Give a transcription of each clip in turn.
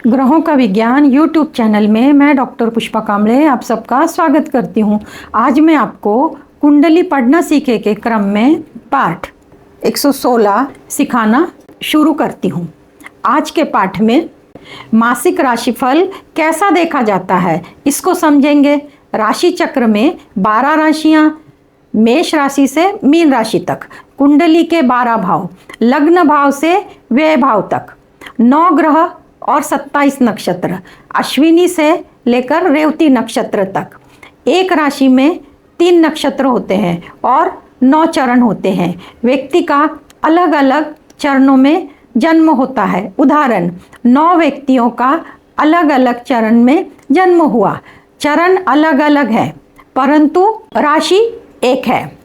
ग्रहों का विज्ञान यूट्यूब चैनल में मैं डॉक्टर पुष्पा कांबळे आप सबका स्वागत करती हूँ। आज मैं आपको कुंडली पढ़ना सीखे के क्रम में पाठ 116 सिखाना शुरू करती हूँ। आज के पाठ में मासिक राशिफल कैसा देखा जाता है इसको समझेंगे। राशि चक्र में 12 राशियाँ, मेष राशि से मीन राशि तक, कुंडली के 12 भाव, लग्न भाव से व्यय भाव तक, 9 ग्रह और 27 नक्षत्र, अश्विनी से लेकर रेवती नक्षत्र तक। एक राशि में 3 नक्षत्र होते हैं और 9 चरण होते हैं। व्यक्ति का अलग अलग चरणों में जन्म होता है। उदाहरण, 9 व्यक्तियों का अलग अलग चरण में जन्म हुआ। चरण अलग अलग है परंतु राशि एक है।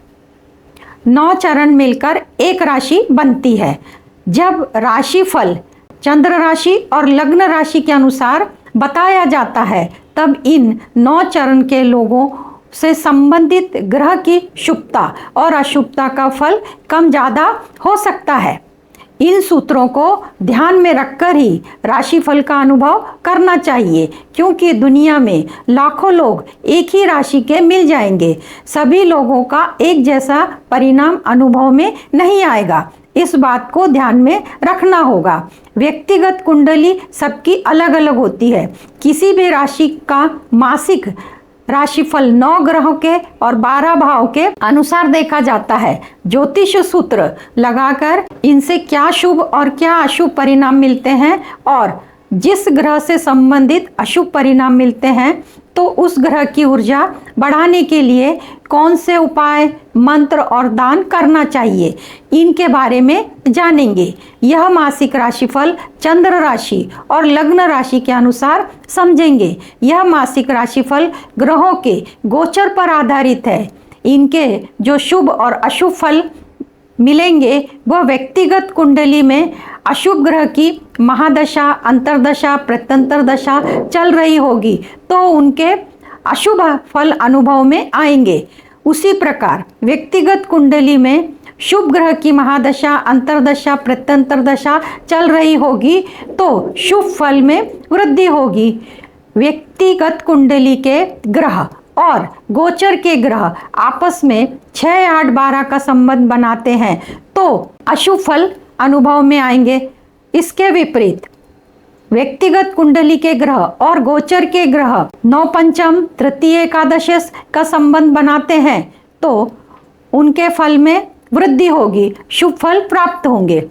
9 चरण मिलकर एक राशि बनती है। जब राशि फल चंद्र राशि और लग्न राशि के अनुसार बताया जाता है तब इन 9 चरण के लोगों से संबंधित ग्रह की शुभता और अशुभता का फल कम ज़्यादा हो सकता है। इन सूत्रों को ध्यान में रखकर ही राशिफल का अनुभव करना चाहिए, क्योंकि दुनिया में लाखों लोग एक ही राशि के मिल जाएंगे। सभी लोगों का एक जैसा परिणाम अनुभव में नहीं आएगा। इस बात को ध्यान में रखना होगा। व्यक्तिगत कुंडली सबकी अलग अलग होती है। किसी भी राशि का मासिक राशिफल 9 ग्रहों के और 12 भाव के अनुसार देखा जाता है। ज्योतिष सूत्र लगाकर इनसे क्या शुभ और क्या अशुभ परिणाम मिलते हैं और जिस ग्रह से संबंधित अशुभ परिणाम मिलते हैं तो उस ग्रह की ऊर्जा बढ़ाने के लिए कौन से उपाय, मंत्र और दान करना चाहिए, इनके बारे में जानेंगे। यह मासिक राशिफल चंद्र राशि और लग्न राशि के अनुसार समझेंगे। यह मासिक राशिफल ग्रहों के गोचर पर आधारित है। इनके जो शुभ और अशुभ फल मिलेंगे वह व्यक्तिगत कुंडली में अशुभ ग्रह की महादशा, अंतरदशा, प्रत्यंतर दशा चल रही होगी तो उनके अशुभ फल अनुभव में आएंगे। उसी प्रकार व्यक्तिगत कुंडली में शुभ ग्रह की महादशा, अंतरदशा, प्रत्यंतर दशा चल रही होगी तो शुभ फल में वृद्धि होगी। व्यक्तिगत कुंडली के ग्रह और गोचर के ग्रह आपस में 6, 8, 12 का संबंध बनाते हैं तो अशुभ फल अनुभव में आएंगे। इसके विपरीत व्यक्तिगत कुंडली के ग्रह और गोचर के ग्रह 9 पंचम, तृतीय, एकादश का संबंध बनाते हैं तो उनके फल में वृद्धि होगी, शुभ फल प्राप्त होंगे।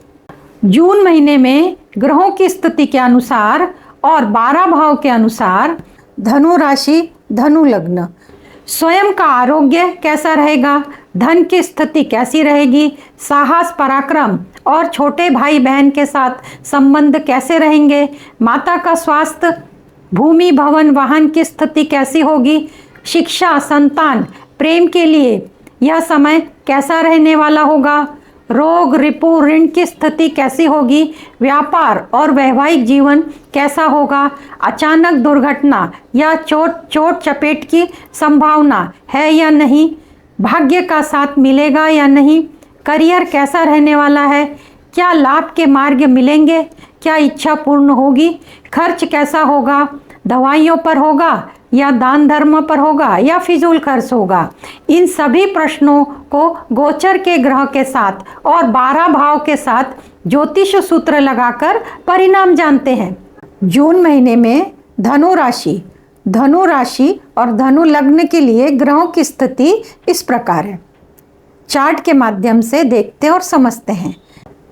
जून महीने में ग्रहों की स्थिति के अनुसार और 12 भाव के अनुसार धनु राशि, धनु लग्न, स्वयं का आरोग्य कैसा रहेगा, धन की स्थिति कैसी रहेगी, साहस, पराक्रम और छोटे भाई बहन के साथ संबंध कैसे रहेंगे, माता का स्वास्थ्य, भूमि, भवन, वाहन की स्थिति कैसी होगी, शिक्षा, संतान, प्रेम के लिए यह समय कैसा रहने वाला होगा, रोग, रिपु, ऋण की स्थिति कैसी होगी, व्यापार और वैवाहिक जीवन कैसा होगा, अचानक दुर्घटना या चोट चपेट की संभावना है या नहीं, भाग्य का साथ मिलेगा या नहीं, करियर कैसा रहने वाला है, क्या लाभ के मार्ग मिलेंगे, क्या इच्छा पूर्ण होगी, खर्च कैसा होगा, दवाइयों पर होगा या दान धर्म पर होगा या फिजूल खर्च होगा। इन सभी प्रश्नों को गोचर के ग्रह के साथ और 12 भाव के साथ ज्योतिष सूत्र लगाकर परिणाम जानते हैं। जून महीने में धनु राशि और धनु लग्न के लिए ग्रहों की स्थिति इस प्रकार है। चार्ट के माध्यम से देखते और समझते हैं।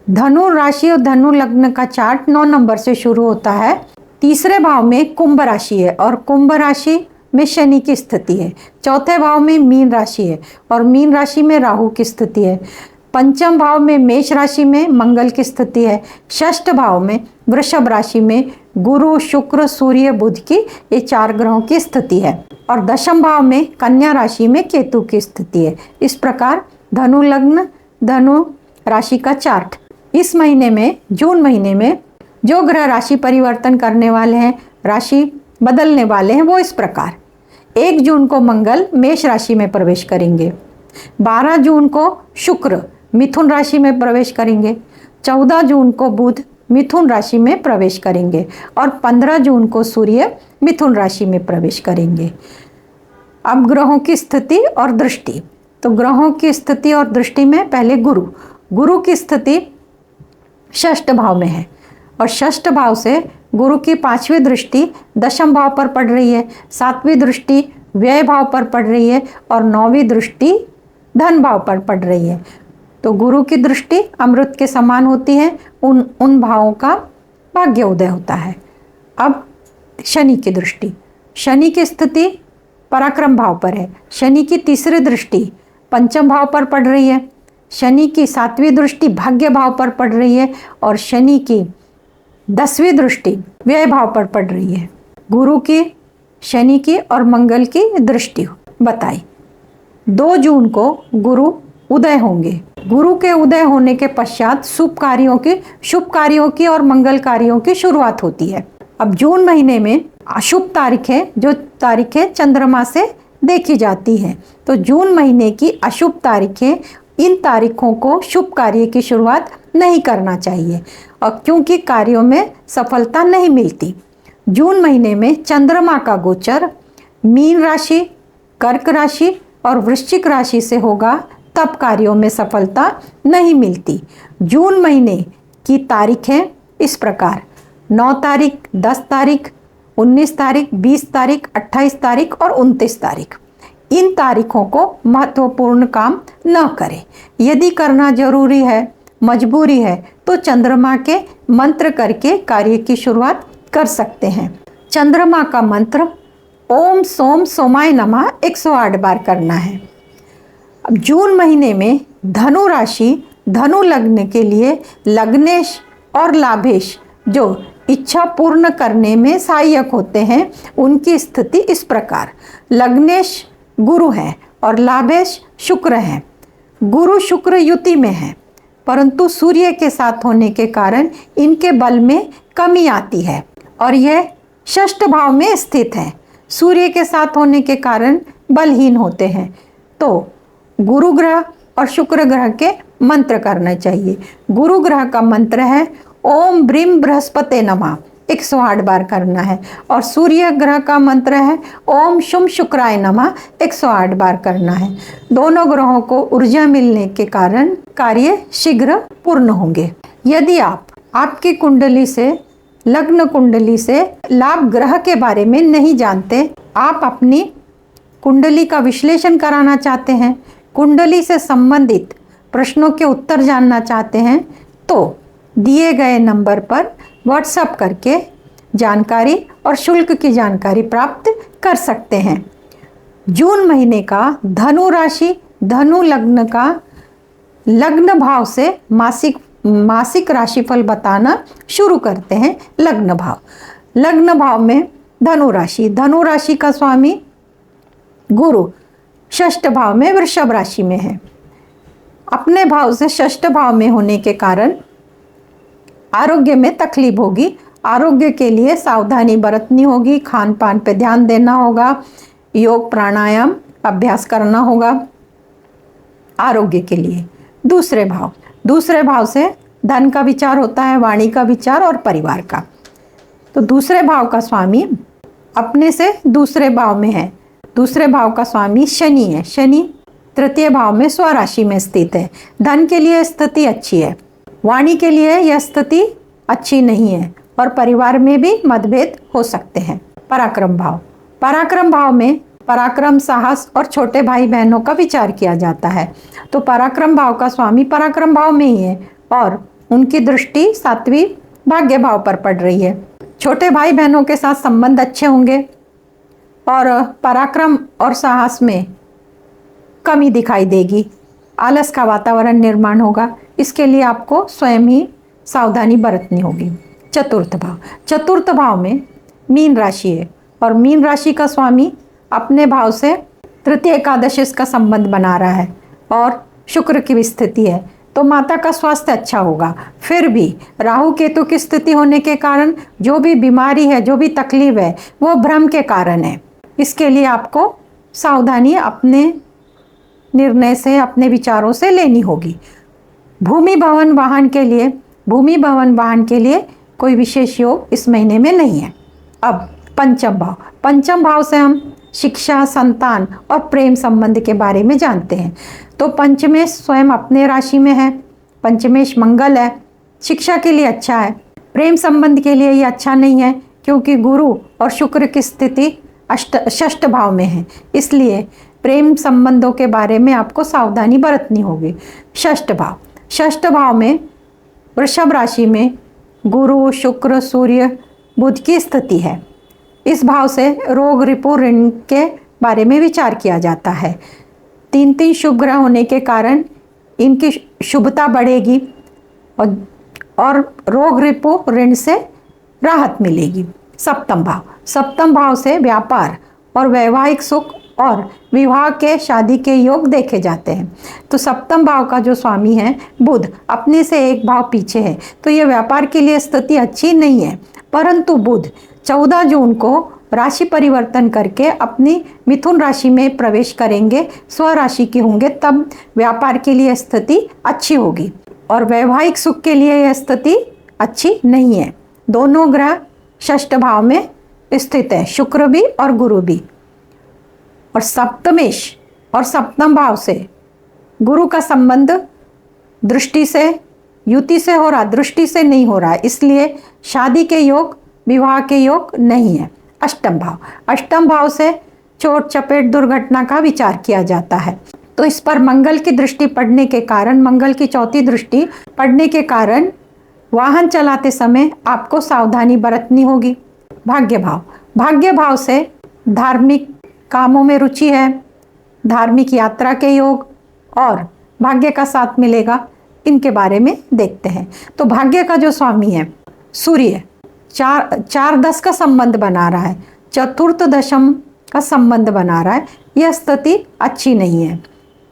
धनु राशि और धनु लग्न का चार्ट 9 नंबर से शुरू होता है। तीसरे भाव में कुंभ राशि है और कुंभ राशि में शनि की स्थिति है। चौथे भाव में मीन राशि है और मीन राशि में राहु की स्थिति है। पंचम भाव में मेष राशि में मंगल की स्थिति है। षष्ठ भाव में वृषभ राशि में गुरु, शुक्र, सूर्य, बुध की ये 4 ग्रहों की स्थिति है और दशम भाव में कन्या राशि में केतु की स्थिति है। इस प्रकार धनु लग्न, धनु राशि का चार्ट। इस महीने में, जून महीने में जो ग्रह राशि परिवर्तन करने वाले हैं, राशि बदलने वाले हैं, वो इस प्रकार। 1 जून को मंगल मेष राशि में प्रवेश करेंगे। 12 जून को शुक्र मिथुन राशि में प्रवेश करेंगे। 14 जून को बुध मिथुन राशि में प्रवेश करेंगे और 15 जून को सूर्य मिथुन राशि में प्रवेश करेंगे। अब ग्रहों की स्थिति और दृष्टि। तो ग्रहों की स्थिति और दृष्टि में पहले गुरु की स्थिति षष्ठ भाव में है और षष्ठ भाव से गुरु की 5वीं दृष्टि दशम भाव पर पड़ रही है, 7वीं दृष्टि व्यय भाव पर पड़ रही है और 9वीं दृष्टि धन भाव पर पड़ रही है। तो गुरु की दृष्टि अमृत के समान होती है, उन भावों का भाग्य उदय होता है। अब शनि की दृष्टि, शनि की स्थिति पराक्रम भाव पर है, शनि की 3री दृष्टि पंचम भाव पर पड़ रही है, शनि की 7वीं दृष्टि भाग्य भाव पर पड़ रही है और शनि की 10वीं दृष्टि व्यय भाव पर पड़ रही है। गुरु की, शनि की और मंगल की दृष्टि बताई। 2 जून को गुरु उदय होंगे। गुरु के उदय होने के पश्चात शुभ कार्यों की और मंगल कार्यों की शुरुआत होती है। अब जून महीने में अशुभ तारीखें, जो तारीखें चंद्रमा से देखी जाती हैं, तो जून महीने की अशुभ तारीखें, इन तारीखों को शुभ कार्य की शुरुआत नहीं करना चाहिए और क्योंकि कार्यों में सफलता नहीं मिलती। जून महीने में चंद्रमा का गोचर मीन राशि, कर्क राशि और वृश्चिक राशि से होगा, तब कार्यों में सफलता नहीं मिलती। जून महीने की तारीखें इस प्रकार: 9 तारीख, 10 तारीख, 19 तारीख, 20 तारीख, 28 तारीख और 29 तारीख। इन तारीखों को महत्वपूर्ण काम न करें। यदि करना जरूरी है, मजबूरी है, तो चंद्रमा के मंत्र करके कार्य की शुरुआत कर सकते हैं। चंद्रमा का मंत्र ओम सोम सोमाय नमः 108 बार करना है। अब जून महीने में धनु राशि, धनु लग्न के लिए लग्नेश और लाभेश जो इच्छा पूर्ण करने में सहायक होते हैं, उनकी स्थिति इस प्रकार: लग्नेश गुरु है और लाभेश शुक्र है। गुरु शुक्र युति में है, परंतु सूर्य के साथ होने के कारण इनके बल में कमी आती है और यह षष्ठ भाव में स्थित है। सूर्य के साथ होने के कारण बलहीन होते हैं, तो गुरु ग्रह और शुक्र ग्रह के मंत्र करना चाहिए। गुरु ग्रह का मंत्र है ओम ब्रीम बृहस्पते नमः, 108 बार करना है और सूर्य ग्रह का मंत्र है ओम शुम शुक्राय नमः, 108 बार करना है। दोनों ग्रहों को ऊर्जा मिलने के कारण कार्य शीघ्र पूर्ण होंगे। यदि आपकी कुंडली से, लग्न कुंडली से लाभ ग्रह के बारे में नहीं जानते, आप अपनी कुंडली का विश्लेषण कराना चाहते हैं, कुंडली से संबंधित प्रश्नों के उत्तर जानना चाहते हैं, तो दिए गए नंबर पर व्हाट्सएप करके जानकारी और शुल्क की जानकारी प्राप्त कर सकते हैं। जून महीने का धनु राशि, धनु लग्न का लग्न भाव से मासिक राशिफल बताना शुरू करते हैं। लग्न भाव में धनु राशि का स्वामी गुरु षष्ठ भाव में वृषभ राशि में है। अपने भाव से षष्ठ भाव में होने के कारण आरोग्य में तकलीफ होगी। आरोग्य के लिए सावधानी बरतनी होगी, खान पान पे ध्यान देना होगा, योग प्राणायाम अभ्यास करना होगा आरोग्य के लिए। दूसरे भाव से धन का विचार होता है, वाणी का विचार और परिवार का। तो दूसरे भाव का स्वामी अपने से दूसरे भाव में है। दूसरे भाव का स्वामी शनि है। शनि तृतीय भाव में स्वराशि में स्थित है। धन के लिए स्थिति अच्छी है, वाणी के लिए यह स्थिति अच्छी नहीं है और परिवार में भी मतभेद हो सकते हैं। पराक्रम भाव में पराक्रम, साहस और छोटे भाई बहनों का विचार किया जाता है। तो पराक्रम भाव का स्वामी पराक्रम भाव में ही है और उनकी दृष्टि 7वीं भाग्य भाव पर पड़ रही है। छोटे भाई बहनों के साथ संबंध अच्छे होंगे और पराक्रम और साहस में कमी दिखाई देगी। आलस का वातावरण निर्माण होगा। इसके लिए आपको स्वयं ही सावधानी बरतनी होगी। चतुर्थ भाव में मीन राशि है और मीन राशि का स्वामी अपने भाव से तृतीय एकादशी का संबंध बना रहा है और शुक्र की भी स्थिति है, तो माता का स्वास्थ्य अच्छा होगा। फिर भी राहु केतु की स्थिति होने के कारण जो भी बीमारी है, जो भी तकलीफ है, वो भ्रम के कारण है। इसके लिए आपको सावधानी अपने निर्णय से, अपने विचारों से लेनी होगी। भूमि भवन वाहन के लिए भूमि भवन वाहन के लिए कोई विशेष योग इस महीने में नहीं है। अब पंचम भाव से हम शिक्षा, संतान और प्रेम संबंध के बारे में जानते हैं। तो पंचमेश स्वयं अपने राशि में है, पंचमेश मंगल है, शिक्षा के लिए अच्छा है। प्रेम संबंध के लिए ये अच्छा नहीं है क्योंकि गुरु और शुक्र की स्थिति षष्ठ भाव में है, इसलिए प्रेम संबंधों के बारे में आपको सावधानी बरतनी होगी। षष्ठ भाव में वृषभ राशि में गुरु, शुक्र, सूर्य, बुध की स्थिति है। इस भाव से रोग, रिपु, ऋण के बारे में विचार किया जाता है। 3 शुभ ग्रह होने के कारण इनकी शुभता बढ़ेगी और रोग, रिपु, ऋण से राहत मिलेगी। सप्तम भाव से व्यापार और वैवाहिक सुख और विवाह के, शादी के योग देखे जाते हैं। तो सप्तम भाव का जो स्वामी है बुध अपने से एक भाव पीछे है, तो ये व्यापार के लिए स्थिति अच्छी नहीं है। परंतु बुध 14 जून को राशि परिवर्तन करके अपनी मिथुन राशि में प्रवेश करेंगे, स्वराशि के होंगे, तब व्यापार के लिए स्थिति अच्छी होगी और वैवाहिक सुख के लिए यह स्थिति अच्छी नहीं है। दोनों ग्रह षष्ठ भाव में स्थित है, शुक्र भी और गुरु भी। और सप्तमेश और सप्तम भाव से गुरु का संबंध दृष्टि से, युति से हो रहा, दृष्टि से नहीं हो रहा है, इसलिए शादी के योग, विवाह के योग नहीं है। अष्टम भाव से चोट, चपेट, दुर्घटना का विचार किया जाता है। तो इस पर मंगल की दृष्टि पड़ने के कारण, मंगल की चौथी दृष्टि पड़ने के कारण वाहन चलाते समय आपको सावधानी बरतनी होगी। भाग्य भाव से धार्मिक कामों में रुचि है, धार्मिक यात्रा के योग और भाग्य का साथ मिलेगा, इनके बारे में देखते हैं। तो भाग्य का जो स्वामी है सूर्य 4-10 का संबंध बना रहा है, चतुर्थ दशम का संबंध बना रहा है, यह स्थिति अच्छी नहीं है।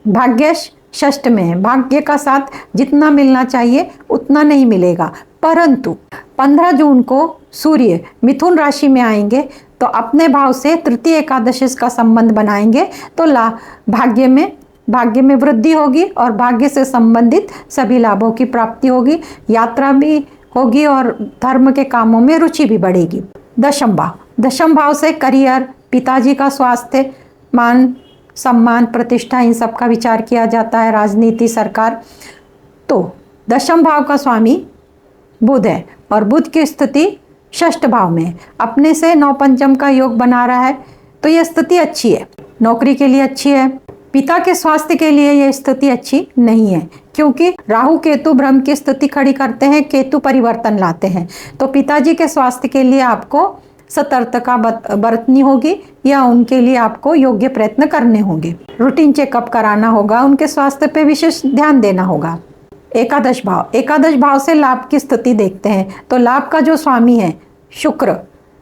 भाग्य षष्ठ में है, भाग्य का साथ जितना मिलना चाहिए उतना नहीं मिलेगा। परंतु 15 जून को सूर्य मिथुन राशि में आएंगे तो अपने भाव से तृतीय एकादशी का संबंध बनाएंगे, तो भाग्य में वृद्धि होगी और भाग्य से संबंधित सभी लाभों की प्राप्ति होगी, यात्रा भी होगी और धर्म के कामों में रुचि भी बढ़ेगी। दशम भाव से करियर, पिताजी का स्वास्थ्य, मान सम्मान, प्रतिष्ठा, इन सब का विचार किया जाता है, राजनीति, सरकार। तो दशम भाव का स्वामी बुध है और बुध की स्थिति षष्ठ भाव में अपने से 9 पंचम का योग बना रहा है, तो यह स्थिति अच्छी है, नौकरी के लिए अच्छी है। पिता के स्वास्थ्य के लिए यह स्थिति अच्छी नहीं है क्योंकि राहु केतु ब्रह्म की स्थिति खड़ी करते हैं, केतु परिवर्तन लाते हैं। तो पिताजी के स्वास्थ्य के लिए आपको सतर्कता बरतनी होगी या उनके लिए आपको योग्य प्रयत्न करने होंगे। रूटीन चेकअप कराना होगा, उनके स्वास्थ्य पे विशेष ध्यान देना होगा। एकादश भाव से लाभ की स्थिति देखते हैं। तो लाभ का जो स्वामी है शुक्र,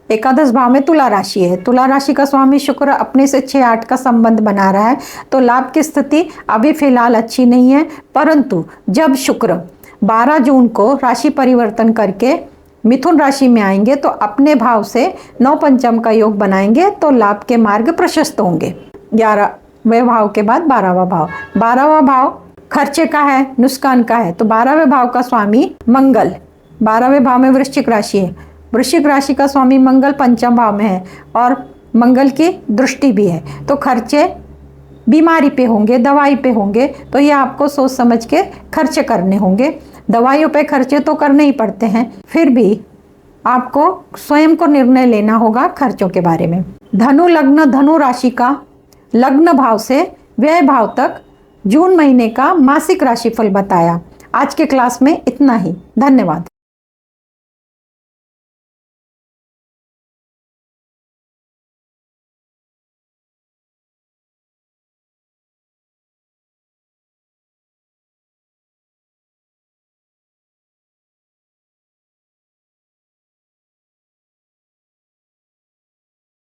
एकादश भाव में तुला राशि है, तुला राशि का स्वामी शुक्र अपने से 6-8 का संबंध बना रहा है, तो लाभ की स्थिति अभी फिलहाल अच्छी नहीं है। परंतु जब शुक्र 12 जून को राशि परिवर्तन करके मिथुन राशि में आएंगे तो अपने भाव से 9 पंचम का योग बनाएंगे, तो लाभ के मार्ग प्रशस्त होंगे। 11वें भाव के बाद 12वां भाव, 12वां भाव खर्चे का है, नुकसान का है। तो 12वें भाव का स्वामी मंगल, 12वें भाव में वृश्चिक राशि है, वृश्चिक राशि का स्वामी मंगल पंचम भाव में है और मंगल की दृष्टि भी है। तो खर्चे बीमारी पे होंगे, दवाई पे होंगे, तो ये आपको सोच समझ के खर्चे करने होंगे। दवाइयों पे खर्चे तो करने ही पड़ते हैं, फिर भी आपको स्वयं को निर्णय लेना होगा खर्चों के बारे में। धनु राशि का लग्न भाव से व्यय भाव तक जून महीने का मासिक राशिफल बताया। आज के क्लास में इतना ही। धन्यवाद।